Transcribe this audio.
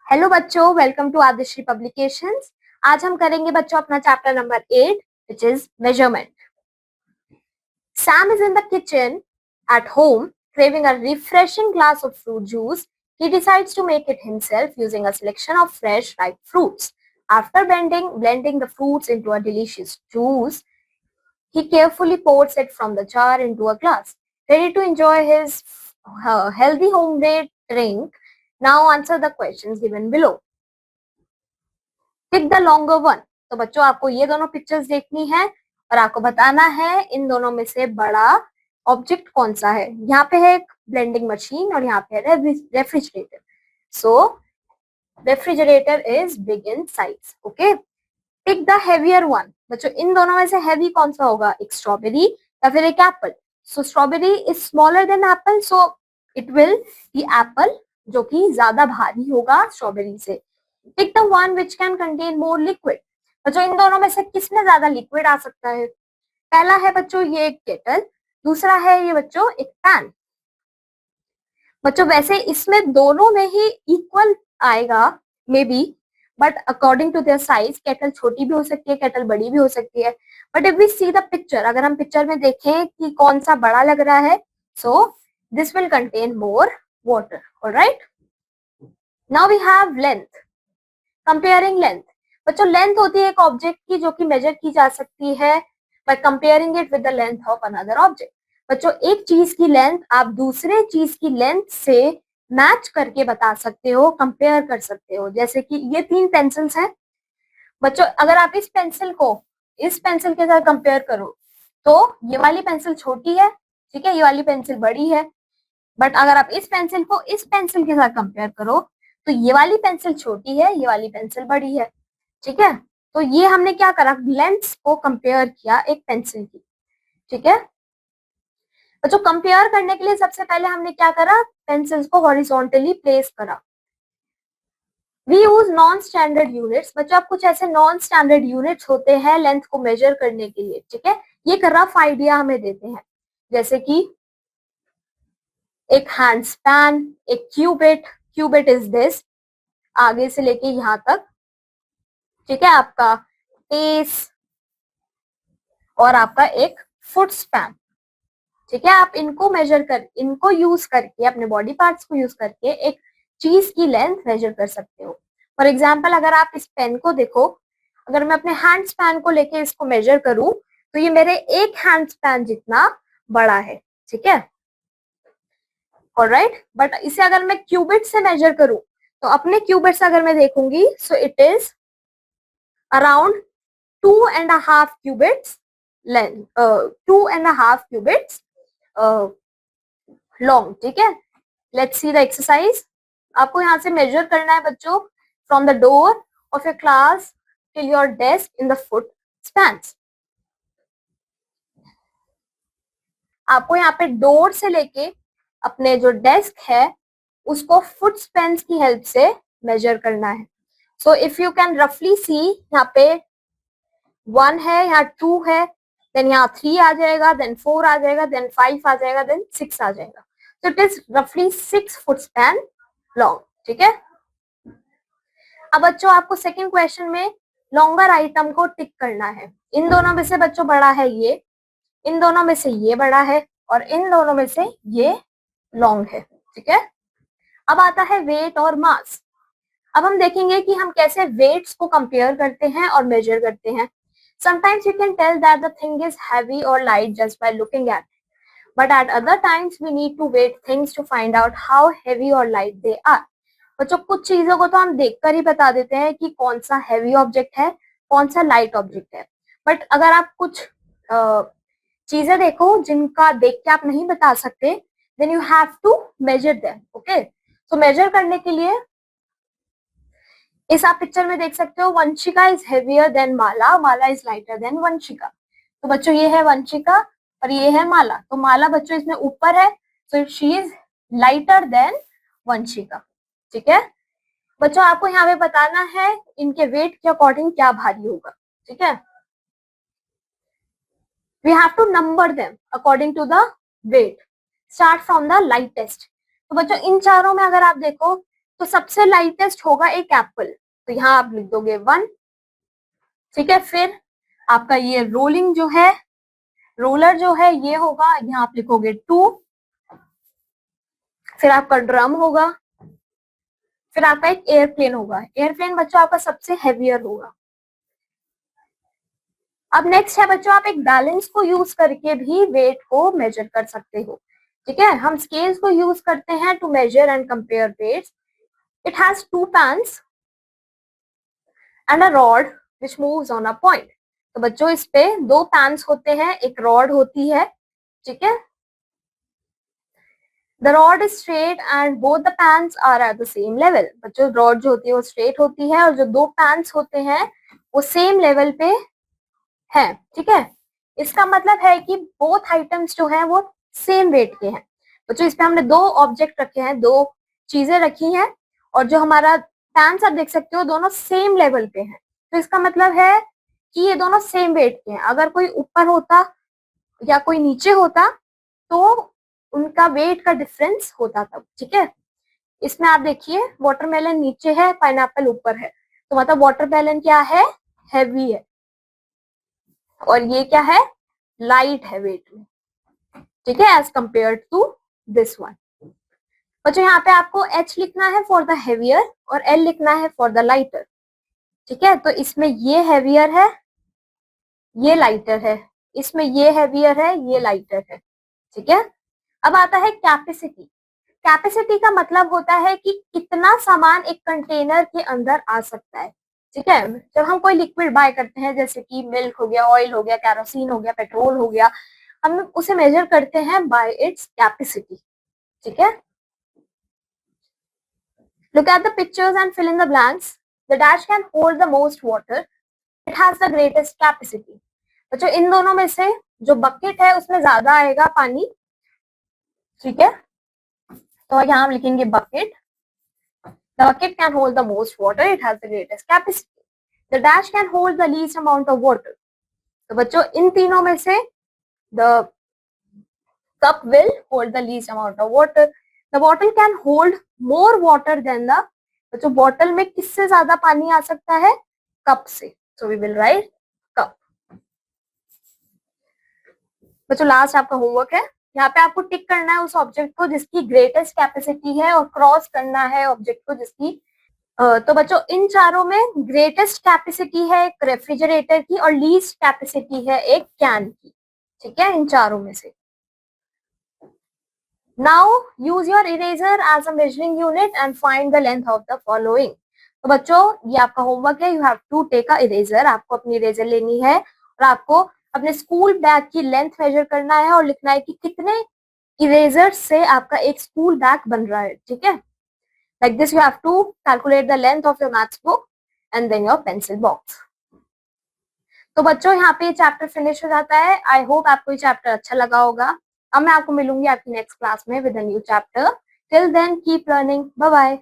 Hello बच्चों, welcome to Adishree publications. आज हम करेंगे बच्चों अपना chapter number 8 which is measurement. Sam is in the kitchen at home craving a refreshing glass of fruit juice. He decides to make it himself using a selection of fresh ripe fruits. After blending the fruits into a delicious juice, he carefully pours it from the jar into a glass. Ready to enjoy his healthy homemade drink, now answer the questions given below. Pick the longer one. तो बच्चों आपको ये दोनों pictures देखनी है और आपको बताना है इन दोनों में से बड़ा ऑब्जेक्ट कौन सा है। यहाँ पे है एक ब्लेंडिंग मशीन और यहाँ पे है refrigerator. So refrigerator is big in size. Okay, pick the heavier one. बच्चों इन दोनों में से हैवी कौन सा होगा, एक स्ट्रॉबेरी या फिर एक apple. So strawberry is smaller than apple, so it will be apple, जो कि ज्यादा भारी होगा स्ट्रॉबेरी से। Pick the one which can contain more liquid. बच्चों इन दोनों में से किसमें ज्यादा लिक्विड आ सकता है। पहला है बच्चों ये एक केटल, दूसरा है ये बच्चों एक पैन। बच्चों वैसे इसमें दोनों में ही इक्वल आएगा maybe, but according to their size kettle छोटी भी हो सकती है, केटल बड़ी भी हो सकती है। But if we see the picture, अगर हम पिक्चर में देखें कि कौन सा बड़ा लग रहा है, so this will contain more water. Alright, now we have length. Comparing length. बच्चों लेंथ होती है एक ऑब्जेक्ट की जो कि मेजर की जा सकती है by comparing it with the length of another object. बच्चों एक चीज की लेंथ आप दूसरे चीज की लेंथ से मैच करके बता सकते हो, कंपेयर कर सकते हो। जैसे कि ये 3 पेंसिल्स हैं बच्चों, अगर आप इस पेंसिल को इस पेंसिल के साथ कंपेयर करो तो ये वाली पेंसिल छोटी है, ठीक है, ये वाली पेंसिल बड़ी है। बट अगर आप इस पेंसिल को इस पेंसिल के साथ कंपेयर करो तो ये वाली पेंसिल छोटी है, ये वाली पेंसिल बड़ी है, ठीक है। तो ये हमने क्या करा, लेंथ्स को कंपेयर किया एक पेंसिल की, ठीक है। बच्चों कंपेयर करने के लिए सबसे पहले हमने क्या करा, पेंसिल्स को हॉरिजॉन्टली प्लेस करा। We use non standard units. बच्चों आप कुछ ऐसे नॉन स्टैंडर्ड यूनिट्स होते हैं लेंथ को मेजर करने के लिए, ठीक है। ये एक रफ आइडिया हमें देते हैं, जैसे कि एक हैंड स्पैन, एक क्यूबिट। क्यूबिट इज दिस, आगे से लेके यहां तक, ठीक है, आपका पेस और आपका एक फुट स्पैन, ठीक है। आप इनको मेजर कर, इनको यूज करके, अपने बॉडी पार्ट्स को यूज करके एक चीज की लेंथ मेजर कर सकते हो। फॉर एग्जाम्पल अगर आप इस पेन को देखो, अगर मैं अपने हैंड स्पैन को लेके इसको मेजर करूं तो ये मेरे एक हैंड स्पैन जितना बड़ा है, ठीक है। ऑलराइट, बट इसे अगर मैं क्यूबिट से मेजर करूं तो अपने क्यूबिट से अगर मैं देखूंगी, so it is around 2.5 cubits length, 2.5 cubits long, ठीक है। Let's see the exercise. आपको यहाँ से मेजर करना है बच्चों from the door of your class till your desk in the foot spans. आपको यहाँ पे डोर से लेके अपने जो डेस्क है उसको फुट स्पैन्स की हेल्प से मेजर करना है। सो इफ यू कैन रफली सी, यहाँ पे 1 है, यहाँ 2 है, देन यहाँ 3 आ जाएगा, देन 4 आ जाएगा, देन 5 आ जाएगा, देन 6 आ जाएगा। सो इट इज रफली 6 फुट स्पैन लॉन्ग, ठीक है। अब बच्चों आपको सेकंड क्वेश्चन में लॉन्गर आइटम को टिक करना है। इन दोनों में से बच्चों बड़ा है ये, इन दोनों में से ये बड़ा है और इन दोनों में से ये लॉन्ग है, ठीक है। अब आता है वेट और मास। अब हम देखेंगे कि हम कैसे वेट्स को कंपेयर करते हैं और मेजर करते हैं। Sometimes you can tell that the thing is heavy or light just by looking at it. But at other times we need to weight things to find out how heavy or light they are. बच्चों कुछ चीजों को तो हम देखकर ही बता देते हैं कि कौन सा हैवी ऑब्जेक्ट है, कौन सा लाइट ऑब्जेक्ट है। बट अगर आप कुछ चीजें देखो जिनका देख के आप नहीं बता सकते, then you have to measure them. Okay, so measure करने के लिए इस आप पिक्चर में देख सकते हो, Vanshika is heavier than Mala, Mala is lighter than Vanshika. तो बच्चों ये है वंशिका और ये है माला। तो माला बच्चों इसमें ऊपर है, so she is lighter than Vanshika, ठीक है। बच्चों आपको यहाँ पे बताना है इनके वेट के अकॉर्डिंग क्या भारी होगा, ठीक है। We have to number them according to the weight, start from the lightest. तो बच्चों इन चारों में अगर आप देखो, तो सबसे लाइटेस्ट होगा एक एप्पल, तो यहाँ आप लिख दोगे 1, ठीक है। फिर आपका ये रोलिंग जो है, रोलर जो है ये होगा, यहाँ आप लिखोगे 2। फिर आपका ड्रम होगा, फिर आपका एक एयरप्लेन होगा। एयरप्लेन बच्चों आपका सबसे हेवियर होगा। अब नेक्स्ट है बच्चों, आप एक बैलेंस को यूज करके भी वेट को मेजर कर सकते हो, ठीक है। हम स्केल्स को यूज करते हैं to measure and compare weights. It has 2 pans and a rod which moves on a point. तो बच्चों इस पे 2 पैंस होते हैं, एक रॉड होती है, ठीक है। The rod is straight and both the pans are at the same level. बच्चों रॉड जो होती है वो स्ट्रेट होती है और जो 2 पैंस होते हैं वो सेम लेवल पे है, ठीक है। इसका मतलब है कि बोथ आइटम्स जो है वो सेम वेट के हैं। बच्चों इस पे हमने 2 ऑब्जेक्ट रखे हैं, 2 चीजें रखी हैं, और जो हमारा पैंस आप देख सकते हो दोनों सेम लेवल पे हैं। तो इसका मतलब है कि ये दोनों सेम वेट के हैं। अगर कोई ऊपर होता या कोई नीचे होता तो उनका वेट का डिफरेंस होता तब, ठीक है। इसमें आप देखिए वाटरमेलन नीचे है, पाइनएप्पल ऊपर है, तो मतलब वाटरमेलन क्या है, हैवी है, और ये क्या है, लाइट है वेट में, ठीक है, as compare to this one. बच्चों यहाँ पे आपको H लिखना है फॉर द हेवियर और L लिखना है फॉर द लाइटर, ठीक है। तो इसमें ये हेवियर है, ये लाइटर है, इसमें ये हेवियर है, ये लाइटर है, ठीक है। अब आता है कैपेसिटी। कैपेसिटी का मतलब होता है कि कितना सामान एक कंटेनर के अंदर आ सकता है, ठीक है। जब हम कोई लिक्विड बाय करते हैं जैसे कि मिल्क हो गया, ऑयल हो गया, कैरोसिन हो गया, पेट्रोल हो गया, हम उसे मेजर करते हैं बाय इट्स कैपेसिटी, ठीक है। Look at the pictures and fill in the blanks. The dash can hold the most water. It has the greatest capacity. बच्चों इन दोनों में से जो बकेट है उसमें ज्यादा आएगा पानी, ठीक है। तो यहाँ हम लिखेंगे bucket. The bucket can hold the most water. It has the greatest capacity. The dash can hold the least amount of water. तो बच्चों इन तीनों में से the cup will hold the least amount of water. The bottle can hold more water than the, बच्चों bottle में किससे ज्यादा पानी आ सकता है, कप से। So we will write cup. बच्चों लास्ट आपका होमवर्क है, यहाँ पे आपको टिक करना है उस ऑब्जेक्ट को जिसकी ग्रेटेस्ट कैपेसिटी है और क्रॉस करना है ऑब्जेक्ट को जिसकी तो बच्चों इन चारों में ग्रेटेस्ट कैपेसिटी है एक रेफ्रिजरेटर की और लीस्ट कैपेसिटी है एक कैन की, ठीक है, इन चारों में से। Now use your eraser as a measuring unit and find the length of the following. तो बच्चों ये आपका होमवर्क है, you have to take a eraser. आपको अपनी इरेजर लेनी है और आपको अपने स्कूल बैग की लेंथ मेजर करना है और लिखना है कि कितने इरेजर से आपका एक स्कूल बैग बन रहा है, ठीक है। Like this you have to calculate the length of your maths book and then your pencil box. तो बच्चों यहाँ पे चैप्टर फिनिश हो जाता है। आई होप आपको ये चैप्टर अच्छा लगा होगा। अब मैं आपको मिलूंगी आपकी नेक्स्ट क्लास में with a new chapter. Till then keep learning, bye bye.